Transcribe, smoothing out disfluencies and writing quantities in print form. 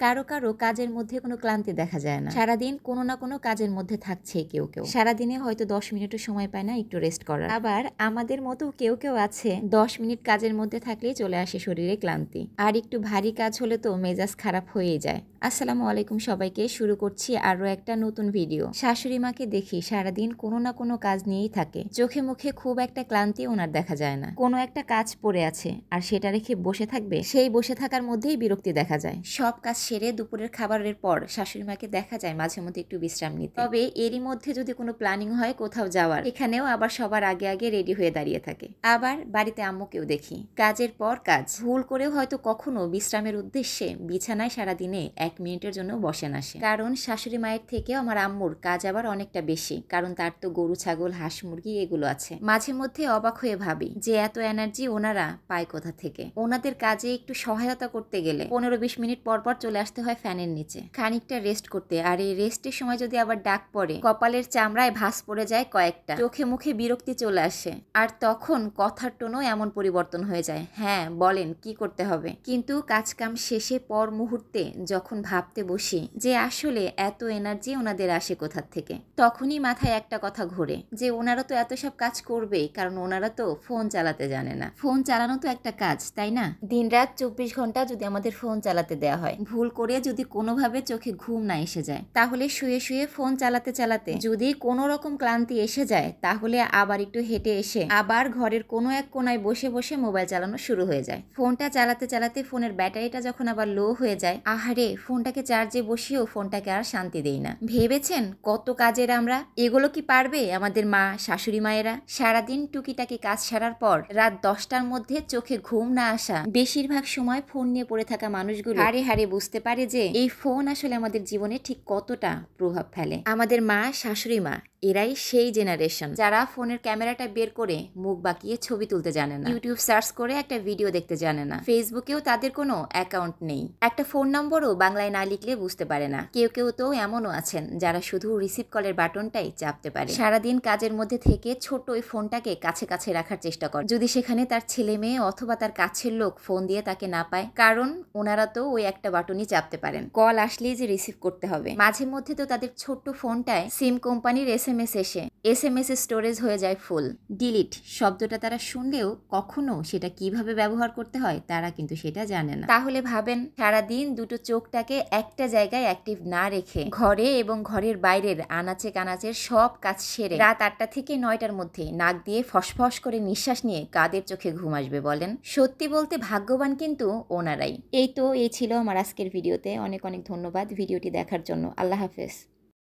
কারো কারো কাজের মধ্যে কোনো ক্লান্তি দেখা যায় না, সারাদিন কোনো না কোনো কাজের মধ্যে থাকছে কেউ কেউ। সারাদিনে হয়তো 10 মিনিটও সময় পায় না একটু রেস্ট করার। আবার আমাদের মতো কেউ কেউ আছে 10 মিনিট কাজের মধ্যে থাকলেই চলে আসে শরীরে ক্লান্তি, আর একটু ভারী কাজ হলে তো মেজাজ খারাপ হয়েই যায়। আসসালামু আলাইকুম সবাইকে, শুরু করছি আরও একটা নতুন ভিডিও। শাশুড়ি মাকে দেখি সারাদিন কোনো না কোনো কাজ নিয়েই থাকে, চোখে মুখে খুব একটা ক্লান্তি ওনার দেখা যায় না। কোনো একটা কাজ পড়ে আছে আর সেটা রেখে বসে থাকবে, সেই বসে থাকার মধ্যেই বিরক্তি দেখা যায়। সব কাজ সেরে দুপুরের খাবারের পর শাশুড়ি মাকে দেখা যায় মাঝে মধ্যে একটু বিশ্রাম নিতে। তবে এরই মধ্যে যদি কোনো প্ল্যানিং হয় কোথাও যাওয়ার, এখানেও আবার সবার আগে আগে রেডি হয়ে দাঁড়িয়ে থাকে। আবার বাড়িতে আম্মুকেও দেখি কাজের পর কাজ, ভুল করেও হয়তো কখনো বিশ্রামের উদ্দেশ্যে বিছানায় সারাদিনে 1 মিনিটের জন্য বসে না সে। কারণ শাশুড়ি মায়ের থেকেও আমার আম্মুর কাজ আবার অনেকটা বেশি, কারণ তার তো গরু ছাগল হাঁস মুরগি এগুলো আছে। মাঝে মধ্যে অবাক হয়ে ভাবি যে এত এনার্জি ওনারা পায় কোথা থেকে। ওনাদের কাজে একটু সহায়তা করতে গেলে 15-20 মিনিট পর পর চলে আসতে হয় ফ্যানের নিচে খানিকটা রেস্ট করতে। আর এই রেস্টের সময় যদি আবার ডাক পড়ে, কপালের চামড়ায় ভাঁজ পড়ে যায় কয়েকটা, চোখে মুখে বিরক্তি চলে আসে। আর তখন কথার টোনও এমন পরিবর্তন হয়ে যায়, হ্যাঁ বলেন কি করতে হবে। কিন্তু কাজকাম শেষে পর মুহূর্তে যখন ভাবতে বসি যে আসলে এত এনার্জি ওনাদের আসে কোথা থেকে, তখনই মাথায় একটা কথা ঘোরে যে ওনারা তো এত সব কাজ করবেই কারণ ওনারা তো ফোন চালাতে জানে না। ফোন চালানো তো একটা কাজ, তাই না? দিনরাত 24 ঘন্টা যদি আমাদের ফোন চালাতে দেওয়া হয়, ভুল করে যদি কোনোভাবে চোখে ঘুম না এসে যায়, তাহলে শুয়ে শুয়ে ফোন চালাতে চালাতে যদি কোনো রকম ক্লান্তি এসে যায়, তাহলে আবার একটু হেঁটে এসে আবার ঘরের কোনো এক কোনায় বসে বসে মোবাইল চালানো শুরু হয়ে যায়। ফোনটা চালাতে চালাতে ফোনের ব্যাটারিটা যখন আবার লো হয়ে যায়, আহারে ফোনটাকে চার্জে বসিয়েও ফোনটাকে আর শান্তি দেই না। ভেবেছেন কত কাজের আমরা? এগুলো কি পারবে আমাদের মা শাশুড়ি মায়েরা? সারাদিন টুকিটাকি কাজ সারার পর রাত 10টার মধ্যে চোখে ঘুম না আসা, বেশিরভাগ সময় ফোন নিয়ে পড়ে থাকা মানুষগুলো হারে হারে বুঝতে পারে যে এই ফোন আসলে আমাদের জীবনে ঠিক কতটা প্রভাব ফেলে। আমাদের মা শাশুড়ি মা এরাই সেই জেনারেশন যারা ফোনের ক্যামেরাটা বের করে মুখ বাঁকিয়ে ছবি তুলতে জানে না, ইউটিউব সার্চ করে একটা ভিডিও দেখতে জানে না, ফেসবুকেও তাদের কোনো অ্যাকাউন্ট নেই, একটা ফোন নম্বরও বাংলায় না লিখলে বুঝতে পারে না। কেউ কেউ তো এমনও আছেন যারা শুধু রিসিভ কলের বাটনটাই চাপতে পারে। সারাদিন কাজের মধ্যে থেকে ছোট ওই ফোনটাকে কাছে কাছে রাখার চেষ্টা করে, যদি সেখানে তার ছেলে মেয়ে অথবা তার কাছের লোক ফোন দিয়ে তাকে না পায়, কারণ ওনারা তো ওই একটা বাটনই চাপতে পারেন, কল আসলেই যে রিসিভ করতে হবে। মাঝে মধ্যে তো তাদের ছোট্ট ফোনটায় সিম কোম্পানির SMS এসে SMS এর স্টোরেজ হয়ে যায় ফুল। ডিলিট শব্দটা তারা শুনলেও কখনো সেটা কিভাবে ব্যবহার করতে হয় তারা কিন্তু সেটা জানে না। তাহলে ভাবেন সারাদিন দুটো চোখটাকে একটা জায়গায় অ্যাক্টিভ না রেখে ঘরে এবং ঘরের বাইরের আনাচে কানাচের সব কাজ সেরে রাত 8টা থেকে 9টার মধ্যে নাক দিয়ে ফসফস করে নিঃশ্বাস নিয়ে কাদের চোখে ঘুম আসবে বলেন? সত্যি বলতে ভাগ্যবান কিন্তু ওনারাই। এই ছিল আমার আজকের ভিডিওতে। অনেক অনেক ধন্যবাদ ভিডিওটি দেখার জন্য। আল্লাহ হাফেজ।